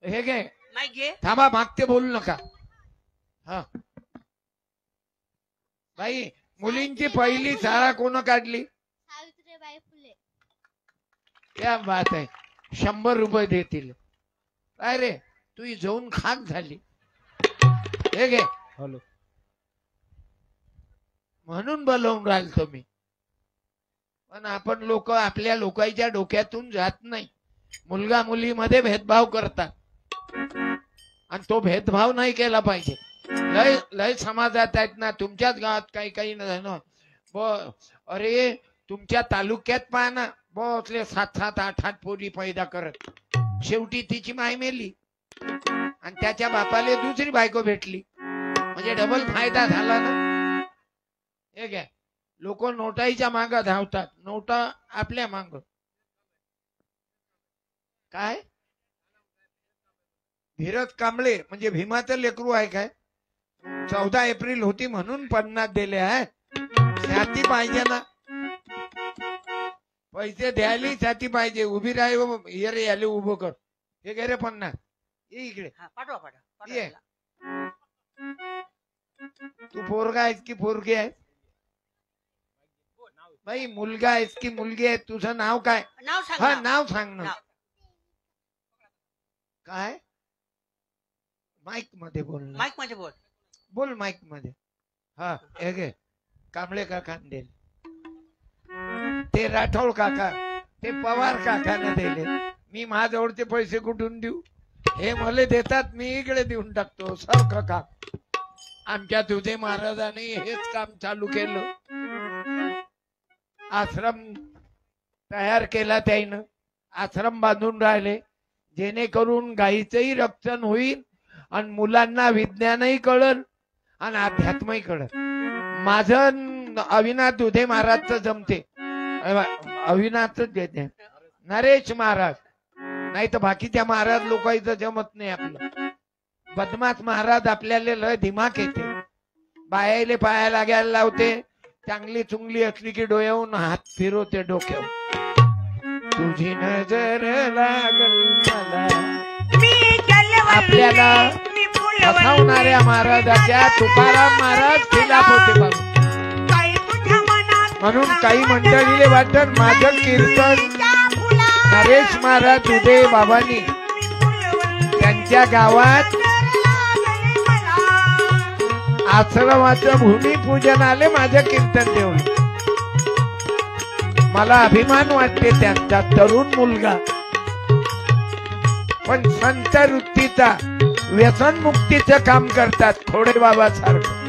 हे घे माईक घे. थांबा मागते बोलू नका. हा बाई मुलींची पहिली शाळा कोण काढली? सावित्रीबाई फुले. क्या बात आहे. 100 रुपये देतील. काय रे तू जाऊन खाक झाली. हे घे. हॅलो म्हणून बोलवून राहिल तुम्ही. पण आपण लोक आपल्या लोकांच्या डोक्यातून जात नाही. मुलगा मुलीमध्ये भेदभाव करतात आणि तो भेदभाव नाही केला पाहिजे. लय लय समाजात आहेत ना तुमच्याच गावात काही काही जण अरे तुमच्या तालुक्यात पहा ना बोसले 7-7 8-8 पोरी पैदा करत. शेवटी तिची माय मेली आणि त्याच्या बापाले दुसरी बायको भेटली. म्हणजे डबल फायदा झाला ना. हे घ्या लोक नोटाईच्या माग धावतात. नोटा आपल्या माग काय. धीरज कांबळे म्हणजे भीमाचं लेकरू आहे काय. 14 एप्रिल होती म्हणून 50 दिले आहे. छाती पाहिजे ना. पैसे द्यायला छाती पाहिजे. उभी राह ये रे याले उभं कर. हे घे रे 50. ये इकडे. पाठवा पाठवा. ये तू पोरगा आहेस की पोरगी आहे? बाई मुलगा आहेस की मुलगी आहे? तुझं नाव काय? नाव सांग. हा नाव सांग ना. काय माईक मध्ये बोल. माईक मध्ये बोल. बोल माईक मध्ये. हा हे घे कांबळे काका दिले. ते राठोड काका ते पवार काकाने दिले. मी माझ्याजवळचे पैसे कुठून देऊ? हे मला देतात मी इकडे देऊन टाकतो. सारखं काम. आमच्या तुझे महाराजांनी हेच काम चालू केलं. आश्रम तयार केला त्यानं. आश्रम बांधून राहिले जेणेकरून गायीचंही रक्षण होईल आणि मुलांना विज्ञानही कळल आणि अध्यात्मही कळल. माझं अविनाश दुधे महाराजचं जमते. अविनाशच देते नरेश महाराज. नाही तर बाकीच्या महाराज लोकांचं जमत नाही. आपलं बदमाश महाराज आपल्याला लय दिमाग येते. बायाले पाया लागायला लावते. चांगली चुंगली असली की डोळ्याहून हात फिरवते डोक्यावर. तुझी नजर लागल मला. आपल्याला फसवणाऱ्या महाराजाच्या तुकाराम महाराज खिलाफ होते बाबा. म्हणून काही मंडळीले वाटत माझं कीर्तन नरेश महाराज उदय बाबांनी त्यांच्या गावात आश्रमाचं भूमिपूजन आले माझं कीर्तन देऊन. मला अभिमान वाटते त्यांचा. तरुण मुलगा पण संत वृत्तीचा व्यसनमुक्तीचं काम करतात. खोडे बाबा सारखं.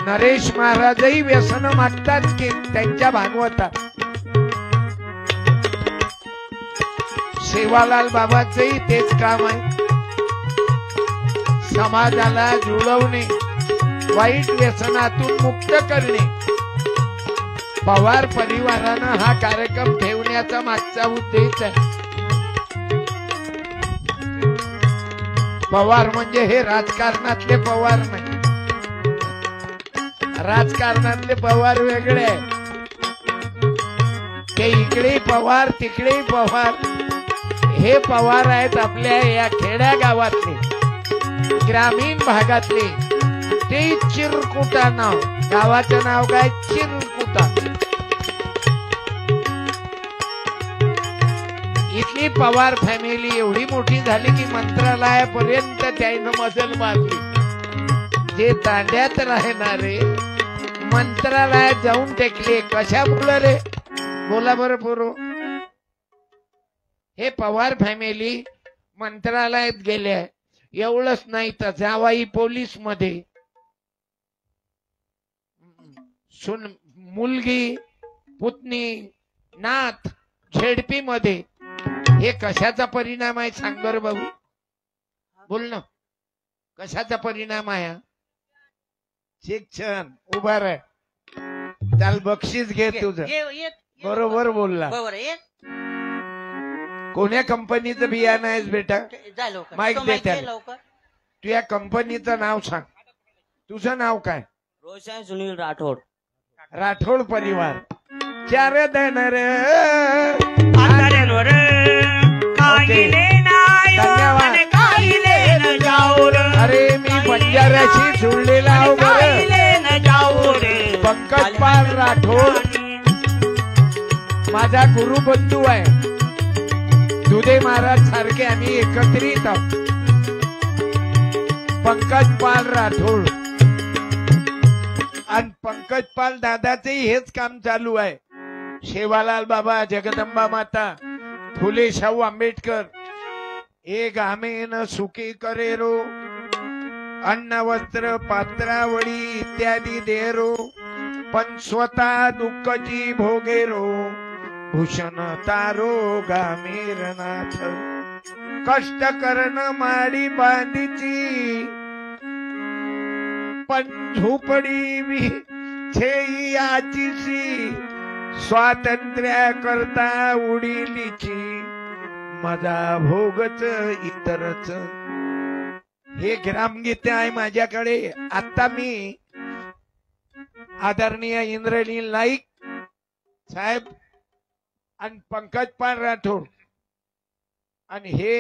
नरेश महाराजही व्यसन मागतात की त्यांच्या भागवतात. सेवालाल बाबाचंही तेच काम आहे. समाजाला जुळवणे वाईट व्यसनातून मुक्त करणे. पवार परिवारानं हा कार्यक्रम ठेवण्याचा मागचा उद्देश आहे. पवार म्हणजे हे राजकारणातले पवार नाही. राजकारणातले पवार वेगळे आहे. ते इकडे पवार तिकडे पवार. हे पवार आहेत आपल्या या खेड्या गावातले ग्रामीण भागातले. ते चिरकुटा नाव. गावाचं नाव काय? चिरकुटा. इथली पवार फॅमिली एवढी मोठी झाली की मंत्रालयापर्यंत त्यानं मजल मारली. जे तांड्यात राहणारे मंत्रालयात जाऊन टेकले. कशामुळे रे? बोला बरं पोरो. हे पवार फॅमिली मंत्रालयात गेले. एवढंच नाही तर जावाई पोलीस मध्ये. मुलगी पुतणी नात झेडपी मध्ये. हे कशाचा परिणाम आहे सांग बरं बाबू. बोल ना कशाचा परिणाम आहे? शिक्षण. उभा राह. त्याला बक्षीस घे तुझं. बरोबर बोलला. कोण्या कंपनीचं बियाणं आहेस बेटा? माईक दे त्याला. तू या कंपनीचं नाव सांग. तुझं नाव काय? रोशन सुनील राठोड. राठोड परिवार. चार धनर. धन्यवाद. माझ्याशी जुळलेला आहो बरं. गाईले न जाऊ रे पंकजपाल राठोड माझा गुरुबंधू आहे. दुधे महाराज सारखे आम्ही एकत्रित आहोत. पंकजपाल राठोड आणि पंकजपाल दादाचंही हेच काम चालू आहे. शेवालाल बाबा, जगदंबा माता, फुले शाहू आंबेडकर, एक आमेन सुखी करेरो, अन्न वस्त्र पात्रावळी इत्यादी देरो, पण स्वतः दुःखची भोगेरो, भूषण तारो गामेरनाथ, कष्ट करण माडी बांधीची, पण झोपडी मी छेई आचीशी, स्वातंत्र्य करता उडीलीची, माझा भोगच इतरच. हे ग्रामगीते आहे माझ्याकडे. आता मी आदरणीय इंद्रनील नाईक साहेब आणि पंकजपाल राठोड आणि हे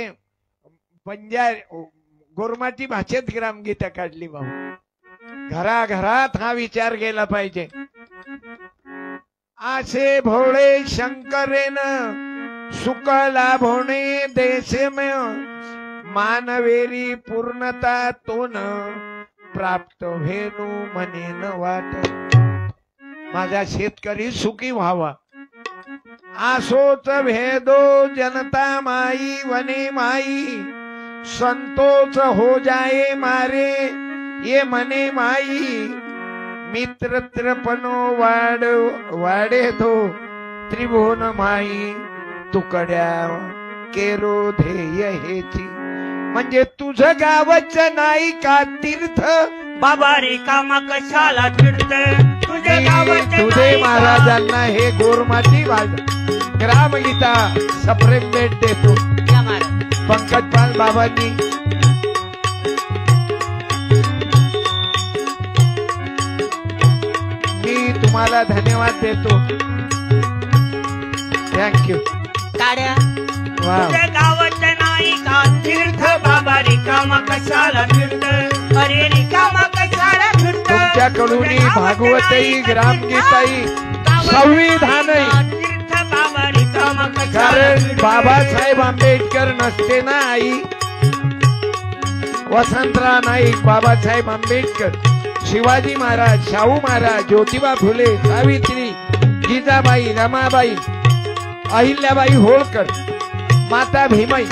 पंजाब गोरमाटी भाषेत ग्रामगीता काढली. भाऊ घराघरात हा विचार गेला पाहिजे. आसे भोळे शंकरेन सुख लाभोणे देशे में, मानवेरी पूर्णता तोन प्राप्त भेनू मनेन वाट. माझा शेतकरी सुखी व्हावा. आसोच भेदो जनता माई वने माई, संतोष हो जाए मारे ये मने माई, मित्रत्रपनो वाडे दो त्रिभुवन माई, तुकड्या केरो ध्येय हेची. म्हणजे तुझं गावच नाही का तीर्थ, बाबा रे कामा कशाला फिरते, तुझे गावाचे तुझे नाही का? महाराजांना हे गोरमाटी ग्रामगीता सप्रेम भेट देतो. या महाराज. पंकजपाल बाबांनी मी तुम्हाला धन्यवाद देतो. थँक्यू. काड्या वा. तुझे गावाचे नाही का तीर्थ, बाबा रिकामा कशाला फिरत, अरे रिकामा कशाला फिरत. तुमच्याकडून भागवतही ग्रामगीताही संविधानही, तीर्थ बाबा रिकामा कशाला कारण फिरत. बाबासाहेब आंबेडकर नसते ना आई, वसंतराव नाईक, बाबासाहेब आंबेडकर, शिवाजी महाराज, शाहू महाराज, ज्योतिबा फुले, सावित्री, जिजाबाई, रमाबाई, अहिल्याबाई होळकर, माता भीमाई